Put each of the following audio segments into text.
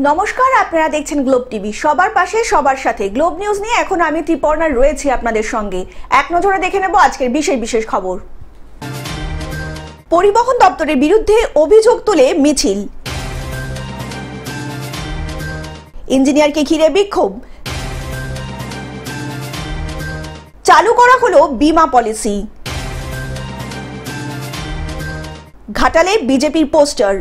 নমস্কার, আপনারা দেখছেন গ্লোব টিভি। সবার পাশে সবার সাথে গ্লোব নিউজ নিয়ে এখন আমি ত্রিপর্ণা রয়েছি আপনাদের সঙ্গে। এক নজরে দেখে নেব আজকের বিশেষ বিশেষ খবর। পরিবহন দপ্তরের বিরুদ্ধে অভিযোগ তুলে মিছিল, ইঞ্জিনিয়ারকে ঘিরে বিক্ষোভ, চালু করা হলো বীমা পলিসি, ঘাটালে বিজেপির পোস্টার,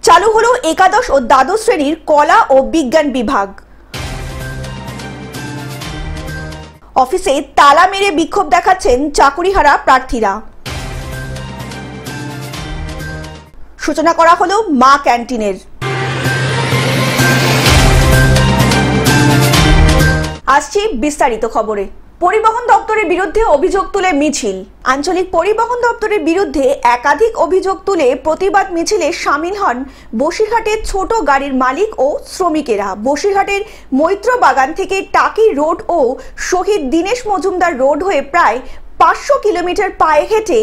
চালু হলো একাদশ ও দ্বাদশ শ্রেণীর কলা ও বিজ্ঞান বিভাগ, অফিসে তালা মেরে বিক্ষোভ দেখাচ্ছেন চাকুরিহারা প্রার্থীরা, সূচনা করা হলো মা ক্যান্টিনের। আসছি বিস্তারিত খবরে। পরিবহন দপ্তরের বিরুদ্ধে অভিযোগ তুলে মিছিল। আঞ্চলিক পরিবহন দপ্তরের বিরুদ্ধে একাধিক অভিযোগ তুলে প্রতিবাদ মিছিলে সামিল হন বসিরহাটের ছোট গাড়ির মালিক ও শ্রমিকেরা। বসিরহাটের মৈত্র বাগান থেকে টাকি রোড ও শহীদ দীনেশ মজুমদার রোড হয়ে প্রায় 500 কিলোমিটার পায়ে হেঁটে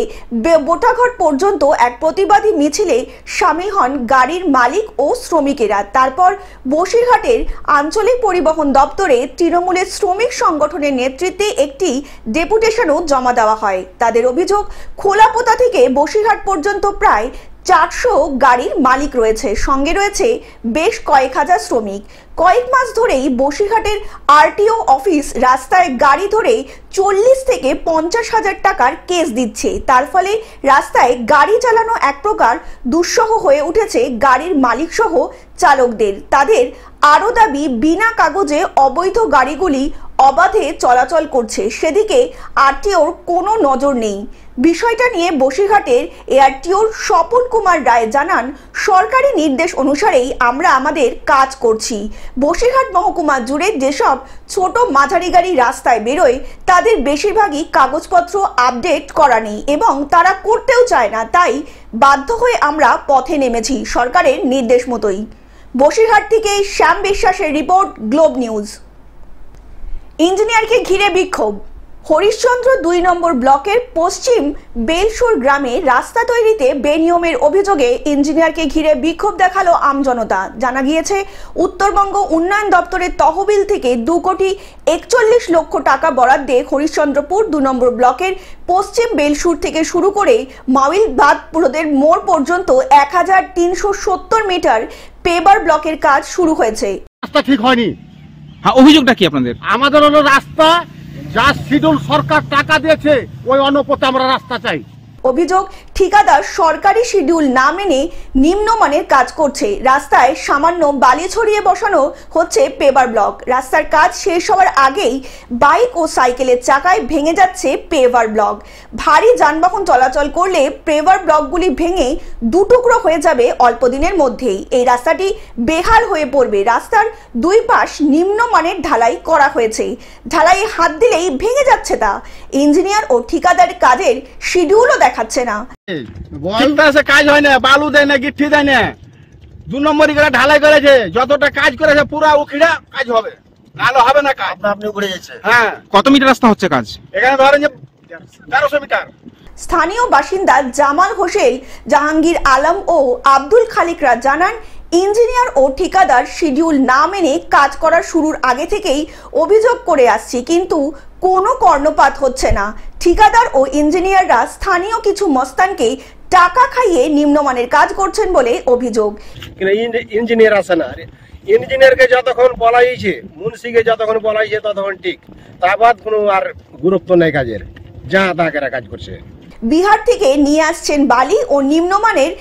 বোটাঘাট পর্যন্ত এক প্রতিবাদী মিছিলে সামিল হন গাড়ির মালিক ও শ্রমিকেরা। তারপর বসিরহাটের আঞ্চলিক পরিবহন দপ্তরে তৃণমূলের শ্রমিক সংগঠনের নেতৃত্বে একটি ডেপুটেশনও জমা দেওয়া হয়। তাদের অভিযোগ, খোলাপোতা থেকে বসিরহাট পর্যন্ত প্রায় 400 গাড়ির মালিক রয়েছে, সঙ্গে রয়েছে বেশ কয়েক হাজার শ্রমিক। কয়েক মাস ধরেই বসিরহাটের আরটিও অফিস রাস্তায় গাড়ি ধরে 40 থেকে 50,000 টাকার কেস দিচ্ছে। তার ফলে রাস্তায় গাড়ি চালানো এক প্রকার দুঃসহ হয়ে উঠেছে গাড়ির মালিক সহ চালকদের। তাদের আরও দাবি, বিনা কাগজে অবৈধ গাড়িগুলি অবাধে চলাচল করছে, সেদিকে আরটিওর কোনো নজর নেই। বিষয়টা নিয়ে বসিরহাটের এআরটিওর স্বপন কুমার রায় জানান, সরকারি নির্দেশ অনুসারেই আমরা আমাদের কাজ করছি। বসিরহাট মহকুমা জুড়ে যেসব ছোট মাঝারি গাড়ি রাস্তায় বেরোয় তাদের বেশিরভাগই কাগজপত্র আপডেট করা নেই এবং তারা করতেও চায় না, তাই বাধ্য হয়ে আমরা পথে নেমেছি সরকারের নির্দেশ মতোই। বসিরহাট থেকে শ্যাম বিশ্বাসের রিপোর্ট, গ্লোব নিউজ। ইঞ্জিনিয়ারকে ঘিরে বিক্ষোভ। হরিশ্চন্দ্র 2 নম্বর ব্লকের পশ্চিম বেলসুর গ্রামে রাস্তা তৈরিতে বেনিয়মের অভিযোগে ইঞ্জিনিয়ারকে ঘিরে বিক্ষোভ দেখালো আমজনতা। জানা গিয়েছে, উত্তরবঙ্গ উন্নয়ন দপ্তরের তহবিল থেকে 2 কোটি 41 লক্ষ টাকা বরাদ্দে হরিশ্চন্দ্রপুর 2 নম্বর ব্লকের পশ্চিম বেলসুর থেকে শুরু করে মাউইলবাদ পুরোদের মোড় পর্যন্ত 1370 মিটার পেবার ব্লকের কাজ শুরু হয়েছে। রাস্তা ঠিক হয়নি। হ্যাঁ, অভিযোগটা কি আপনাদের? আমাদের হলো রাস্তা যা শিডিউল সরকার টাকা দিয়েছে ওই অনুপাতে আমরা রাস্তা চাই। অভিযোগ, ঠিকাদার সরকারি শিডিউল না মেনে নিম্নমানের কাজ করছে। রাস্তায় সামান্য বালি ছড়িয়ে বসানো হচ্ছে পেভার ব্লক। রাস্তার কাজ শেষ হওয়ার আগেই বাইক ও সাইকেলের চাকায় ভেঙে যাচ্ছে পেভার ব্লক। ভারী যানবাহন চলাচল করলে পেভার ব্লকগুলি ভেঙে দুটুকরো হয়ে যাবে অল্প দিনের মধ্যেই। এই রাস্তাটি বেহাল হয়ে পড়বে। রাস্তার 2 পাশ নিম্নমানের ঢালাই করা হয়েছে, ঢালাইয়ে হাত দিলেই ভেঙে যাচ্ছে তা। ইঞ্জিনিয়ার ও ঠিকাদার কাজের শিডিউলও দেখাচ্ছে না। কাজ হয় না, বালু দেয় না, গিট্টি দেয় না, 2 নম্বরই করে ঢালাই করেছে। যতটা কাজ করেছে পুরা উখিড়া কাজ হবে, নাহলে হবে না কাজ। আপনি উড়ে যাচ্ছে। হ্যাঁ, কত মিটার রাস্তা হচ্ছে কাজ? এখানে ধরেন যে 1300 মিটার। স্থানীয় বাসিন্দা জামাল হোসেন, জাহাঙ্গীর আলম ও আব্দুল খালিকরা জানান, ইঞ্জিনিয়ার ও ঠিকাদার শিডিউল না মেনে কাজ করার শুরুর আগে থেকেই অভিযোগ করে আসছি, কিন্তু কোনো কর্ণপাত হচ্ছে না। ঠিকাদার ও ইঞ্জিনিয়াররা স্থানীয় কিছু মস্তানকে টাকা খাইয়ে নিম্নমানের কাজ করছেন বলে অভিযোগ। ইঞ্জিনিয়ার আসে না, ইঞ্জিনিয়ারকে যতক্ষণ বলা হয়েছে, মুন্সিকে যতক্ষণ বলা হয়েছে ততক্ষণ ঠিক, তারপর কোনো আর গুরুত্ব নেই কাজের, যা তাকেরা কাজ করছে। বিহার থেকে নিয়ে আসছেন বালি ও নিম্নমানের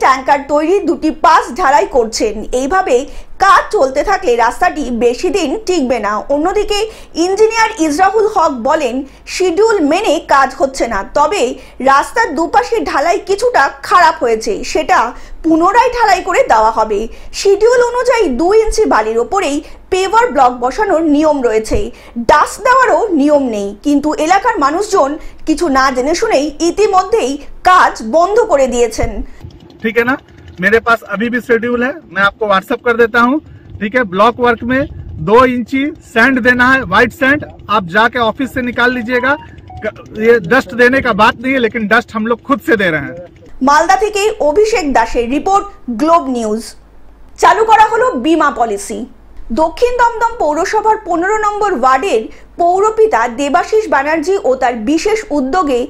ট্যাঙ্কার তৈরি 2টি পাশ ঢালাই করছেন। এইভাবে কাজ চলতে থাকলে রাস্তাটি বেশি দিন টিকবে না। অন্যদিকে ইঞ্জিনিয়ার ইজরাহুল হক বলেন, শিডিউল মেনে কাজ হচ্ছে না, তবে রাস্তার দুপাশে ঢালাই কিছুটা খারাপ হয়েছে, সেটা পুনরায় ঢালাই করে দেওয়া হবে। শিডিউল অনুযায়ী 2 ইঞ্চি বালির ওপরেই পেভার ব্লক বসানোর নিয়ম রয়েছে, ডাস্ট দেওয়ারও নিয়ম নেই, কিন্তু এলাকার মানুষজন কিছু না জেনে শুনেই ইতিমধ্যেই কাজ বন্ধ করে দিয়েছেন। ठीक है ना, मेरे पास अभी भी शेड्यूल है, मैं आपको व्हाट्सएप कर देता हूँ। ठीक है, ब्लॉक वर्क में 2 इंची सैंड देना है, व्हाइट सैंड, आप जाके ऑफिस से निकाल लीजिएगा। ये डस्ट देने का बात नहीं है, लेकिन डस्ट हम लोग खुद से दे रहे हैं। মালদা থেকে অভিষেক দাসের রিপোর্ট, গ্লোব নিউজ। চালু করা হলো বীমা পলিসি। দক্ষিণ দমদম পৌরসভার 15 নম্বর ওয়ার্ডের পৌরপিতা দেবাশিস ব্যানার্জি ও তার বিশেষ উদ্যোগে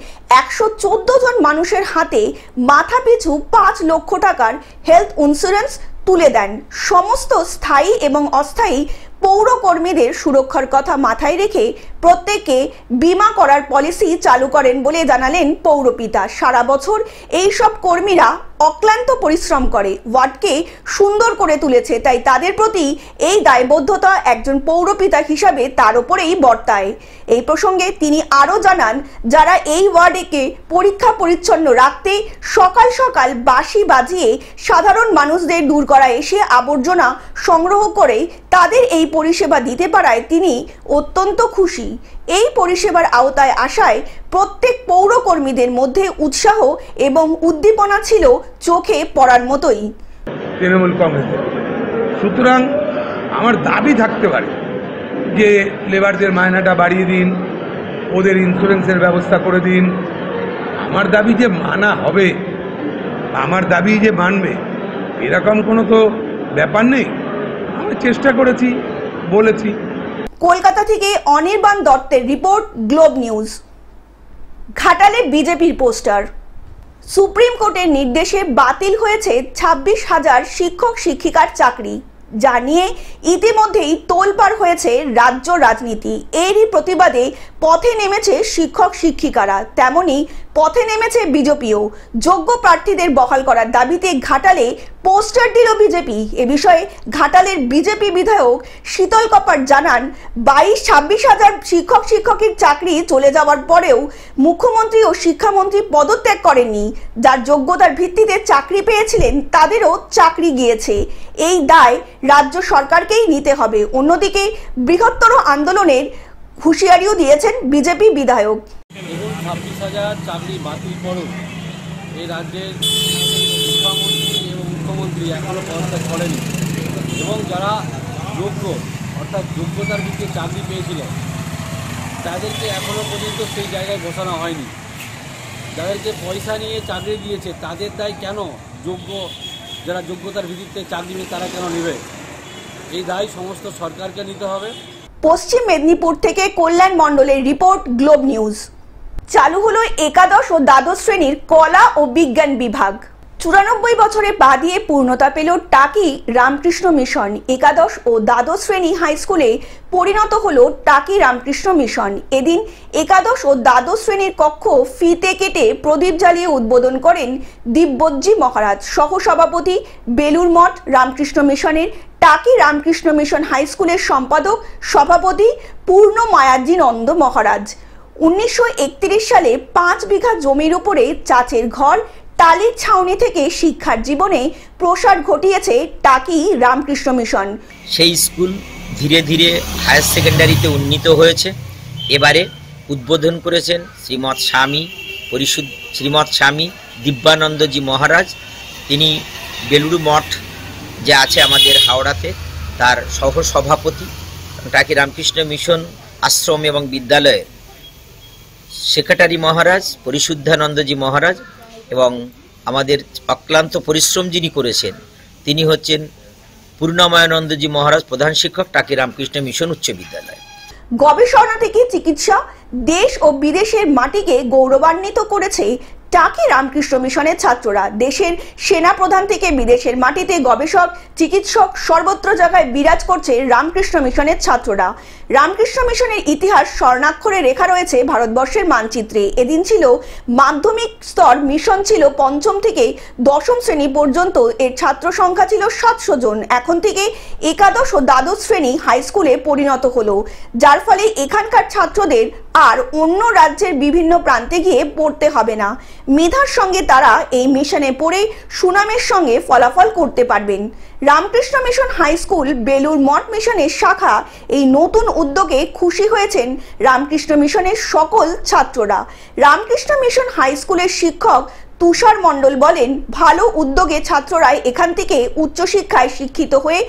114 জন মানুষের হাতে মাথাপিছু 5 লক্ষ টাকার হেলথ ইন্স্যুরেন্স তুলে দেন। সমস্ত স্থায়ী এবং অস্থায়ী পৌর কর্মীদের সুরক্ষার কথা মাথায় রেখে প্রত্যেককে বীমা করার পলিসি চালু করেন বলে জানালেন পৌরপিতা। সারা বছর এই সব কর্মীরা অক্লান্ত পরিশ্রম করে ওয়ার্ডকে সুন্দর করে তুলেছে, তাই তাদের প্রতি এই দায়বদ্ধতা একজন পৌরপিতা হিসাবে তার উপরেই বর্তায়। এই প্রসঙ্গে তিনি আরও জানান, যারা এই ওয়ার্ডকে পরীক্ষা পরিচ্ছন্ন রাখতে সকাল সকাল বাঁশি বাজিয়ে সাধারণ মানুষদের দূর করা এসে আবর্জনা সংগ্রহ করে তাদের এই পরিষেবা দিতে পারায় তিনি অত্যন্ত খুশি। এই পরিষেবার আওতায় আসায় প্রত্যেক পৌর কর্মীদের মধ্যে উৎসাহ এবং উদ্দীপনা ছিল চোখে পড়ার মতোই। তৃণমূল কংগ্রেসের সুতরাং আমার দাবি থাকতে পারে যে লেবারদের মায়নাটা বাড়িয়ে দিন, ওদের ইন্স্যুরেন্সের ব্যবস্থা করে দিন। আমার দাবি যে মানা হবে, আমার দাবি যে মানবে, এরকম কোনো তো ব্যাপার নেই। আমি চেষ্টা করেছি, বলেছি। কলকাতা থেকে অনির্বাণ দত্তের রিপোর্ট, গ্লোব নিউজ। ঘাটালে বিজেপির পোস্টার। সুপ্রিম কোর্টের নির্দেশে বাতিল হয়েছে 26,000 শিক্ষক শিক্ষিকার চাকরি, যা নিয়ে ইতিমধ্যেই তোলপাড় হয়েছে রাজ্য রাজনীতি। এরই প্রতিবাদে পথে নেমেছে শিক্ষক শিক্ষিকারা, তেমনি পথে নেমেছে বিজেপিও। যোগ্য প্রার্থীদের বহাল করার দাবিতে ঘাটালে পোস্টার দিল বিজেপি। এ বিষয়ে ঘাটালের বিজেপি বিধায়ক শীতল কপাট জানান, 26,000 শিক্ষক শিক্ষকের চাকরি চলে যাওয়ার পরেও মুখ্যমন্ত্রী ও শিক্ষামন্ত্রী পদত্যাগ করেননি। যার যোগ্যতার ভিত্তিতে চাকরি পেয়েছিলেন তাদেরও চাকরি গিয়েছে। এই দায় রাজ্য সরকারকেই নিতে হবে। অন্যদিকে বৃহত্তর আন্দোলনের হুঁশিয়ারিও দিয়েছেন বিজেপি বিধায়ক। 26,000 চাকরি বাতিল করুন, এই রাজ্যের শিক্ষামন্ত্রী এবং মুখ্যমন্ত্রী এখনও পদত্যাগ করেনি এবং যারা যোগ্য অর্থাৎ যোগ্যতার ভিত্তিতে চাকরি পেয়েছিলেন তাদেরকে এখনও পর্যন্ত সেই জায়গায় বসানো হয়নি। যাদেরকে পয়সা নিয়ে চাকরি দিয়েছে তাদের দায় কেন যোগ্য, যারা যোগ্যতার ভিত্তিতে চাকরি নিয়ে তারা কেন নেবে? এই দায় সমস্ত সরকারকে নিতে হবে। পশ্চিম মেদিনীপুর থেকে কল্যাণ মণ্ডলের রিপোর্ট, গ্লোব নিউজ। চালু হলো একাদশ ও দ্বাদশ শ্রেণীর কলা ও বিজ্ঞান বিভাগ। 94 বছরে পা দিয়ে পূর্ণতা পেল টাকি রামকৃষ্ণ মিশন। একাদশ ও দ্বাদশ শ্রেণী হাই স্কুলে পরিণত হলো টাকি রামকৃষ্ণ মিশন। এদিন একাদশ ও দ্বাদশ শ্রেণীর কক্ষ ফিতে কেটে প্রদীপ জ্বালিয়ে উদ্বোধন করেন দিব্যজি মহারাজ। সহসভাপতি বেলুর মঠ রামকৃষ্ণ মিশনের টাকি রামকৃষ্ণ মিশন হাই স্কুলের সম্পাদক সভাপতি পূর্ণ মায়াজি নন্দ মহারাজ। 1931 সালে 5 বিঘা জমির উপরে চাচের ঘর টালির ছাউনি থেকে শিক্ষার জীবনে প্রসার ঘটিয়েছে টাকি রামকৃষ্ণ মিশন। সেই স্কুল ধীরে ধীরে হায়ার সেকেন্ডারিতে উন্নীত হয়েছে। এবারে উদ্বোধন করেছেন শ্রীমৎ স্বামী দিব্যানন্দজি মহারাজ। তিনি বেলুড় মঠ যে আছে আমাদের হাওড়াতে, তার সহসভাপতি। টাকি রামকৃষ্ণ মিশন আশ্রম এবং বিদ্যালয়ের সেক্রেটারি মহারাজ পরিশুদ্ধানন্দজি মহারাজ এবং আমাদের অক্লান্ত পরিশ্রম যিনি করেছেন তিনি হচ্ছেন পূর্ণমায়ানন্দজি মহারাজ, প্রধান শিক্ষক, টাকি রামকৃষ্ণ মিশন উচ্চ বিদ্যালয়। গবেষণা থেকে চিকিৎসা, দেশ ও বিদেশের মাটিকে গৌরবান্বিত করেছে টাকি রামকৃষ্ণ মিশনের ছাত্ররা। দেশের সেনা প্রধান থেকে বিদেশের মাটিতে গবেষক, চিকিৎসক সর্বত্র জায়গায় বিরাজ করছে রামকৃষ্ণ মিশনের ছাত্ররা। রামকৃষ্ণ মিশনের ইতিহাস স্বর্ণাক্ষরে লেখা রয়েছে ভারতবর্ষের মানচিত্রে। এদিন ছিল মাধ্যমিক স্তর, মিশন ছিল 5ম থেকে 10ম শ্রেণী পর্যন্ত। এর ছাত্র সংখ্যা ছিল 700 জন। এখন থেকে একাদশ ও দ্বাদশ শ্রেণী হাই স্কুলে পরিণত হলো, যার ফলে এখানকার ছাত্রদের আর অন্য রাজ্যের বিভিন্ন প্রান্তে গিয়ে পড়তে হবে না। মেধার সঙ্গে তারা এই মিশনে পড়ে সুনামের সঙ্গে ফলাফল করতে পারবেন। Ramakrishna mission high school Belur Math মিশনের শাখা এই নতুন উদ্যোগে খুশি হয়েছেন রামকৃষ্ণ মিশনের সকল ছাত্ররা। রামকৃষ্ণ মিশন হাই স্কুলের শিক্ষক তুষার মণ্ডল বলেন, ভালো উদ্যোগে ছাত্ররা এখান থেকে উচ্চশিক্ষায় শিক্ষিত হয়ে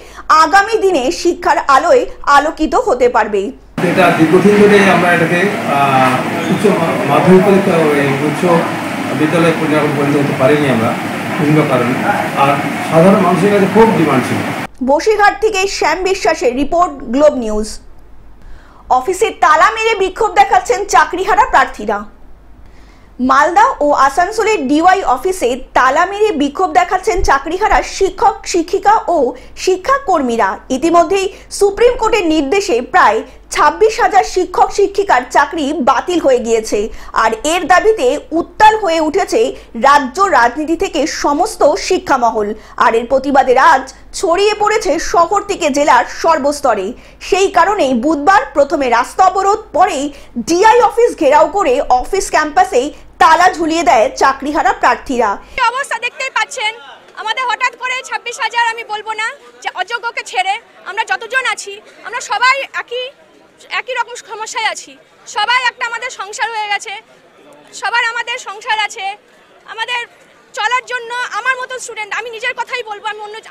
আগামী দিনে শিক্ষার আলোয় আলোকিত হতে পারবে। এটা দীর্ঘদিন ধরে আমরা এটাকে উচ্চ মাধ্যমিক উচ্চ বিদ্যালয় এখন পর্যন্ত হতে পারিনি আমরা বিভিন্ন কারণে, আর সাধারণ মানুষের কাছে খুব ডিমান্ড ছিল। বসিরহাট থেকে শ্যাম বিশ্বাসের রিপোর্ট, গ্লোব নিউজ। অফিসে তালা মেরে বিক্ষোভ দেখাচ্ছেন চাকরিহারা প্রার্থীরা। মালদা ও আসানসোলের ডিওয়াই অফিসে তালা মেরে বিক্ষোভ দেখাচ্ছেন চাকরিহারা শিক্ষক, শিক্ষিকা ও শিক্ষাকর্মীরা। ইতিমধ্যেই সুপ্রিম কোর্টের নির্দেশে প্রায় 26,000 শিক্ষক শিক্ষিকার চাকরি বাতিল হয়ে গিয়েছে। আর এর দাবিতে উত্তাল হয়ে উঠেছে রাজ্য রাজনীতি থেকে সমস্ত শিক্ষামহল। আর এর প্রতিবাদে আজ ছড়িয়ে পড়েছে শহর থেকে জেলার সর্বস্তরে। সেই কারণেই বুধবার প্রথমে রাস্তা অবরোধ, পরেই ডিআই অফিস ঘেরাও করে অফিস ক্যাম্পাসে তালা ঝুলিয়ে দেয় চাকরিহারা প্রার্থীরা। অবস্থা দেখতেই পাচ্ছেন, আমাদের হঠাৎ করে 26,000, আমি বলবো না যে অযোগ্যকে ছেড়ে আমরা যতজন আছি আমরা সবাই একই রকম সমস্যায় আছি। সবাই একটা আমাদের সংসার হয়ে গেছে, সবার আমাদের সংসার আছে, আমাদের চলার জন্য। আমার মতো স্টুডেন্ট, আমি নিজের কথাই বলবো,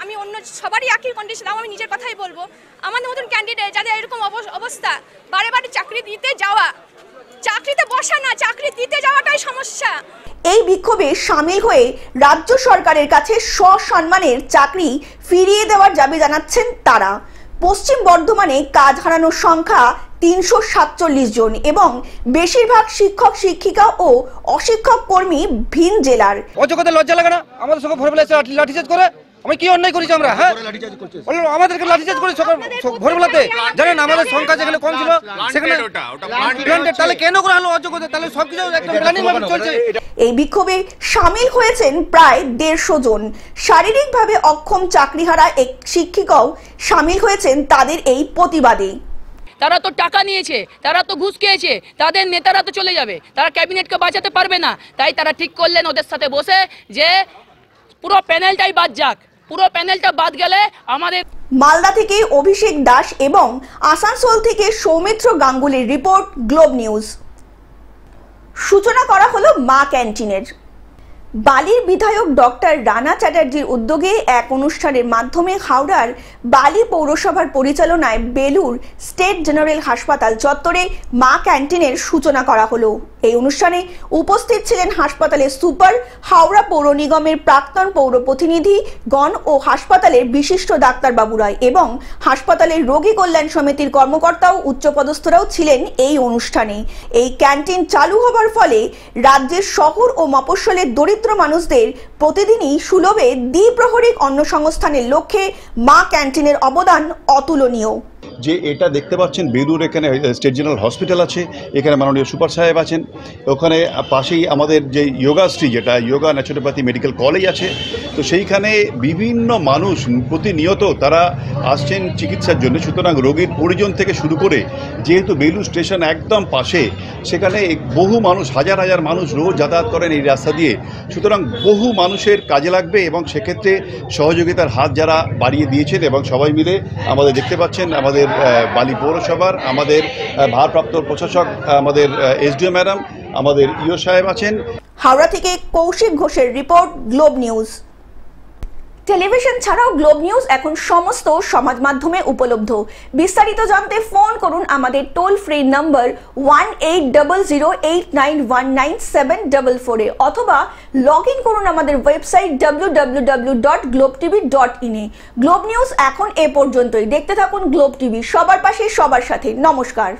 আমি অন্য সবারই একই কন্ডিশন, আমি নিজের কথাই বলবো। আমাদের মতন ক্যান্ডিডেট যাদের এরকম অবস্থা, বারে বারে চাকরি দিতে যাওয়া, চাকরিতে বসা না, চাকরি দিতে যাওয়াটাই সমস্যা। এই বিক্ষোভে সামিল হয়ে রাজ্য সরকারের কাছে সসম্মানের চাকরি ফিরিয়ে দেওয়ার দাবি জানাচ্ছেন তারা। পশ্চিম বর্ধমানে কাজ হারানোর সংখ্যা 347 জন এবং বেশিরভাগ শিক্ষক শিক্ষিকা ও অশিক্ষক কর্মী ভিন জেলার। অযোগ্যতা লজ্জা লাগে না? আমাদের সঙ্গে ভোরবেলা লাঠিচার্জ করে, আমি কি অন্যায় করেছি আমরা? হ্যাঁ, আমাদেরকে লাঠিচার্জ করে ভোরবেলাতে। জানেন আমাদের সংখ্যা যেখানে কম ছিল সেখানে তাহলে কেন করে হলো অযোগ্যতা? তাহলে সবকিছু একদম প্ল্যানিং ভাবে চলছে। এই বিক্ষোভে সামিল হয়েছেন প্রায় 150 জন। শারীরিকভাবে অক্ষম চাকরিহারা এক শিক্ষিকাও সামিল হয়েছেন তাদের এই প্রতিবাদে। তারা তো টাকা নিয়েছে, তারা তো ঘুষ খেয়েছে, তাদের নেতারা তো চলে যাবে, তারা ক্যাবিনেটকে বাঁচাতে পারবে না। তাই তারা ঠিক করলেন ওদের সাথে বসে যে পুরো প্যানেলটাই বাদ যাক। পুরো প্যানেলটা বাদ গেলে আমাদের। মালদা থেকে অভিষেক দাস এবং আসানসোল থেকে সৌমিত্র গাঙ্গুলির রিপোর্ট, গ্লোব নিউজ। সূচনা করা হলো মা ক্যান্টিনের। বালির বিধায়ক ডক্টর রানা চ্যাটার্জির উদ্যোগে এক অনুষ্ঠানের মাধ্যমে হাওড়ার বালি পৌরসভার পরিচালনায় বেলুর স্টেট জেনারেল হাসপাতাল চত্বরে মা ক্যান্টিনের সূচনা করা হলো। এই অনুষ্ঠানে উপস্থিত ছিলেন হাসপাতালের সুপার, হাওড়া পৌর নিগমের প্রাক্তন পৌর প্রতিনিধি গণ ও হাসপাতালের বিশিষ্ট ডাক্তারবাবুরা এবং হাসপাতালের রোগী কল্যাণ সমিতির কর্মকর্তা ও উচ্চপদস্থরাও ছিলেন এই অনুষ্ঠানে। এই ক্যান্টিন চালু হবার ফলে রাজ্যের শহর ও মফস্বলের দরিদ্র মানুষদের প্রতিদিনই সুলভে দ্বিপ্রহরিক অন্ন সংস্থানের লক্ষ্যে মা ক্যান্টিনের অবদান অতুলনীয়। যে এটা দেখতে পাচ্ছেন বেলুর এখানে স্টেট জেনারেল হসপিটাল আছে, এখানে মাননীয় সুপার সাহেব আছেন, ওখানে পাশেই আমাদের যে যোগাশ্রী যেটা যোগা ন্যাচুরোপ্যাথি মেডিকেল কলেজ আছে। তো সেইখানে বিভিন্ন মানুষ প্রতিনিয়ত তারা আসছেন চিকিৎসার জন্য। সুতরাং রোগীর পরিজন থেকে শুরু করে, যেহেতু বেলুর স্টেশন একদম পাশে, সেখানে বহু মানুষ, হাজার হাজার মানুষ রোজ যাতায়াত করেন এই রাস্তা দিয়ে। সুতরাং বহু মানুষের কাজে লাগবে এবং সেক্ষেত্রে সহযোগিতার হাত যারা বাড়িয়ে দিয়েছেন এবং সবাই মিলে আমাদের দেখতে পাচ্ছেন আমাদের বালি পৌরসভার আমাদের ভারপ্রাপ্ত প্রশাসক আমাদের এসডিও ম্যাডাম, আমাদের ইও সাহেব আছেন। হাওড়া থেকে কৌশিক ঘোষের রিপোর্ট, গ্লোব নিউজ। টেলিভিশন ছাড়াও গ্লোব নিউজ এখন সমস্ত সমাজ মাধ্যমে উপলব্ধ। বিস্তারিত জানতে ফোন করুন আমাদের টোল ফ্রি নম্বর 180089197744 অথবা লগ ইন করুন আমাদের ওয়েবসাইট www.globetv.in এ। গ্লোব নিউজ এখন এ পর্যন্তই। দেখতে থাকুন গ্লোব টিভি, সবার পাশে সবার সাথে। নমস্কার।